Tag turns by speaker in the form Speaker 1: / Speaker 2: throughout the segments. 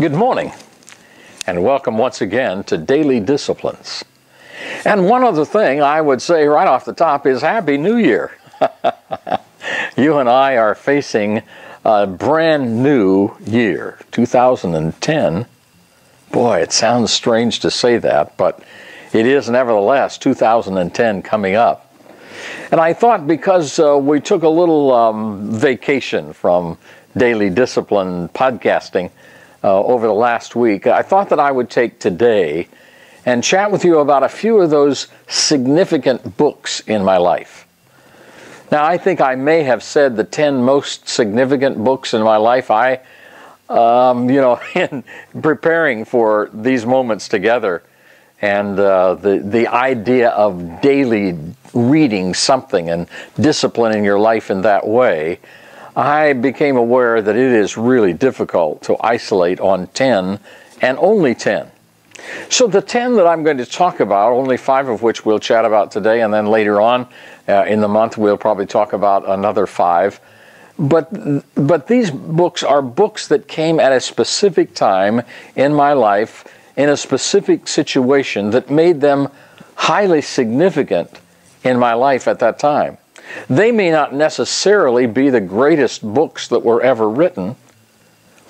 Speaker 1: Good morning, and welcome once again to Daily Disciplines. And one other thing I would say right off the top is Happy New Year. You and I are facing a brand new year, 2010. Boy, it sounds strange to say that, but it is nevertheless 2010 coming up. And I thought because we took a little vacation from Daily Discipline podcasting over the last week, I thought that I would take today and chat with you about a few of those significant books in my life. Now, I think I may have said the 10 most significant books in my life. In preparing for these moments together and the idea of daily reading something and disciplining your life in that way, I became aware that it is really difficult to isolate on 10 and only 10. So the 10 that I'm going to talk about, only 5 of which we'll chat about today, and then later on in the month we'll probably talk about another 5. But these books are books that came at a specific time in my life, in a specific situation that made them highly significant in my life at that time. They may not necessarily be the greatest books that were ever written,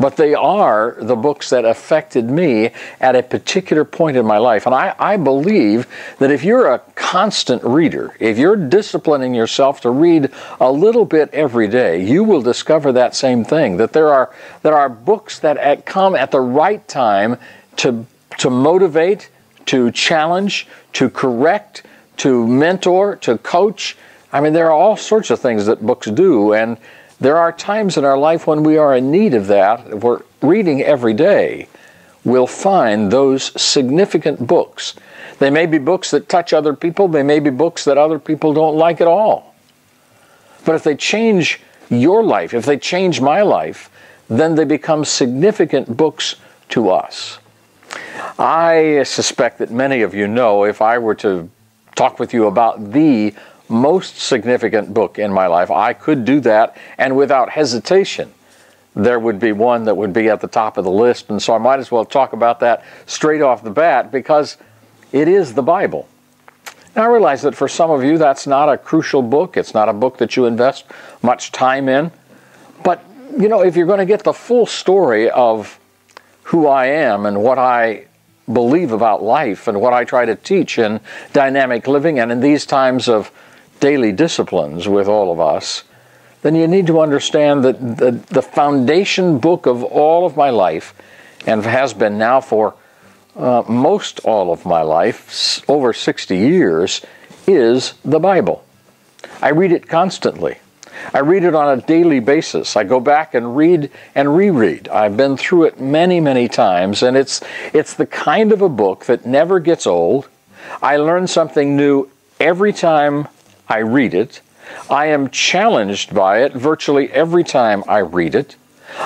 Speaker 1: but they are the books that affected me at a particular point in my life. And I believe that if you're a constant reader, if you're disciplining yourself to read a little bit every day, you will discover that same thing, that there are books that come at the right time to motivate, to challenge, to correct, to mentor, to coach. I mean, there are all sorts of things that books do, and there are times in our life when we are in need of that. If we're reading every day, we'll find those significant books. They may be books that touch other people. They may be books that other people don't like at all. But if they change your life, if they change my life, then they become significant books to us. I suspect that many of you know, if I were to talk with you about the most significant book in my life, I could do that, and without hesitation, there would be one that would be at the top of the list. And so I might as well talk about that straight off the bat, because it is the Bible. Now, I realize that for some of you, that's not a crucial book. It's not a book that you invest much time in. But, if you're going to get the full story of who I am and what I believe about life and what I try to teach in dynamic living and in these times of daily disciplines with all of us, then you need to understand that the foundation book of all of my life, and has been now for most all of my life, over 60 years, is the Bible. I read it constantly. I read it on a daily basis. I go back and read and reread. I've been through it many, many times, and it's the kind of a book that never gets old. I learn something new every time I read it. I am challenged by it virtually every time I read it.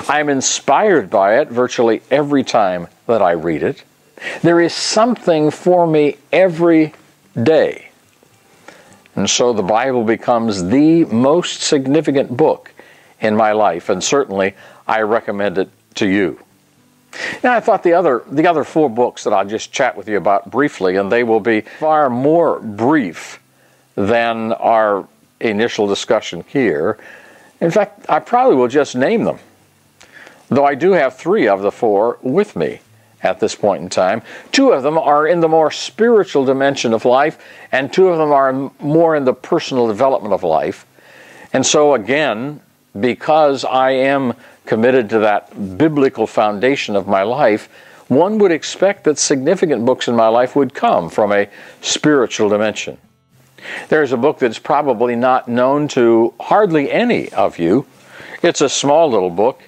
Speaker 1: I am inspired by it virtually every time that I read it. There is something for me every day. And so the Bible becomes the most significant book in my life, and certainly I recommend it to you. Now, I thought the other 4 books that I'll just chat with you about briefly, and they will be far more brief than our initial discussion here. In fact, I probably will just name them, though I do have 3 of the 4 with me at this point in time. 2 of them are in the more spiritual dimension of life, and 2 of them are more in the personal development of life. And so again, because I am committed to that biblical foundation of my life, one would expect that significant books in my life would come from a spiritual dimension. There's a book that's probably not known to hardly any of you. It's a small little book.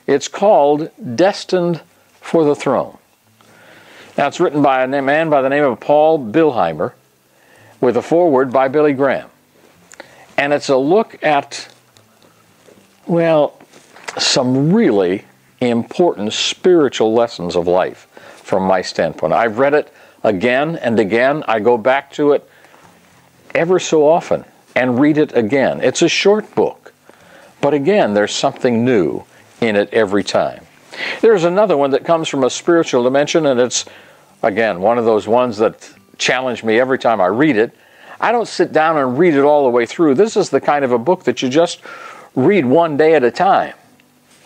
Speaker 1: It's called Destined for the Throne. Now, it's written by a man by the name of Paul Bilheimer, with a foreword by Billy Graham. And it's a look at, some really important spiritual lessons of life from my standpoint. I've read it again and again. I go back to it ever so often and read it again. It's a short book, but again, there's something new in it every time. There's another one that comes from a spiritual dimension, and it's, again, one of those ones that challenge me every time I read it. I don't sit down and read it all the way through. This is the kind of a book that you just read one day at a time.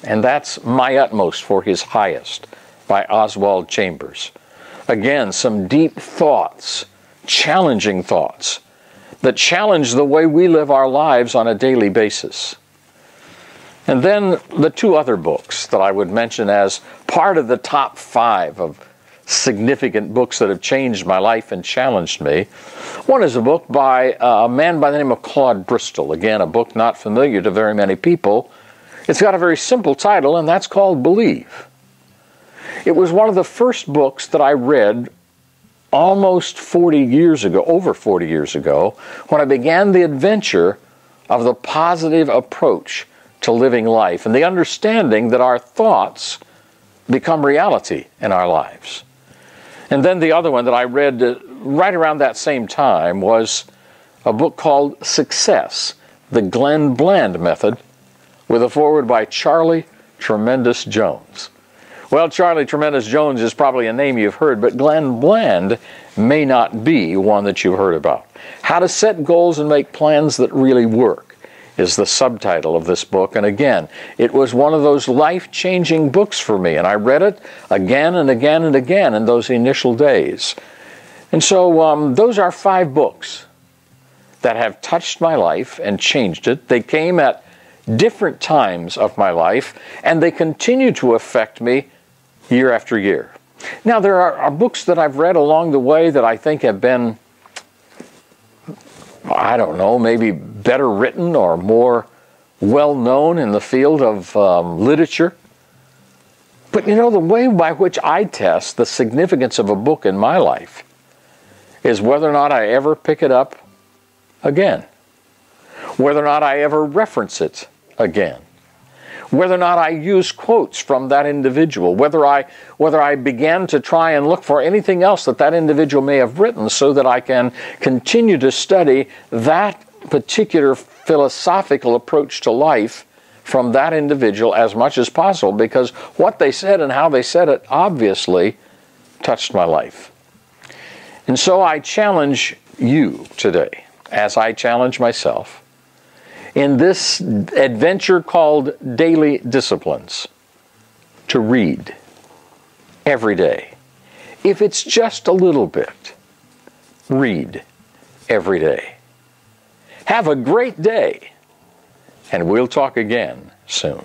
Speaker 1: And that's My Utmost for His Highest by Oswald Chambers. Again, some deep thoughts, challenging thoughts that challenge the way we live our lives on a daily basis. And then the two other books that I would mention as part of the top 5 of significant books that have changed my life and challenged me. One is a book by a man by the name of Claude Bristol. Again, a book not familiar to very many people. It's got a very simple title, and that's called Believe. It was one of the first books that I read almost 40 years ago, over 40 years ago, when I began the adventure of the positive approach to living life and the understanding that our thoughts become reality in our lives. And then the other one that I read right around that same time was a book called Success, the Glenn Bland Method, with a foreword by Charlie Tremendous Jones. Well, Charlie Tremendous Jones is probably a name you've heard, but Glenn Bland may not be one that you've heard about. How to Set Goals and Make Plans That Really Work is the subtitle of this book. And again, it was one of those life-changing books for me, and I read it again and again and again in those initial days. And so those are 5 books that have touched my life and changed it. They came at different times of my life, and they continue to affect me year after year. Now, there are books that I've read along the way that I think have been, I don't know, maybe better written or more well-known in the field of literature. But you know, the way by which I test the significance of a book in my life is whether or not I ever pick it up again, whether or not I ever reference it again, whether or not I use quotes from that individual, whether I began to try and look for anything else that that individual may have written so that I can continue to study that particular philosophical approach to life from that individual as much as possible, because what they said and how they said it obviously touched my life. And so I challenge you today, as I challenge myself, in this adventure called Daily Disciplines, to read every day. If it's just a little bit, read every day. Have a great day, and we'll talk again soon.